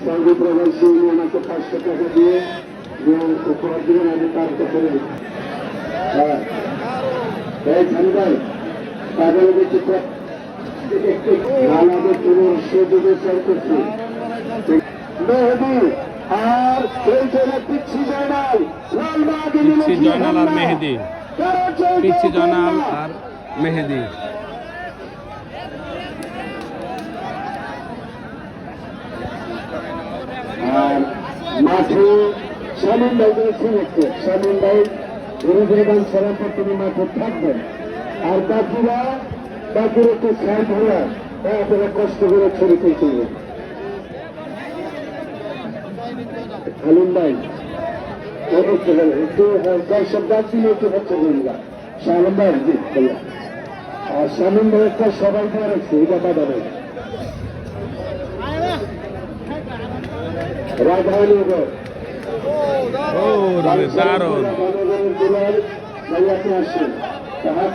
Saudi প্রবাসী উনি আমাকে 500 টাকা দিয়ে উপহার দিলেন, আমি তার কাছে হ্যাঁ এই খান ভাই তাদের দেখি আমাদের তোমার সুযোগে চাই করছি মেহেদি আর এই জন্য পিচ্ছি জয়নাল পিচ্ছি জয়নাল আর মেহেদি, পিচ্ছি জয়নাল আর মেহেদি। আর মাঠে শামীম ভাই সিলেক্টেড, শামীম ভাই রুজেবান ছাড়ার পর তিনি মাঠে থাকবেন। আর বাকিরা বাকির একটু সাইড হওয়া আপনারা কষ্ট করে ছড়ি তুলতে হালিম ভাই একটু দর্শক ডাকছিল একটু হচ্ছে বললা শামিম ভাই আর শামিম ভাই একটা সবাই দেওয়া রাখছে এটা বাধা নেই রাধানি দারুণ আপনি আসছেন হাত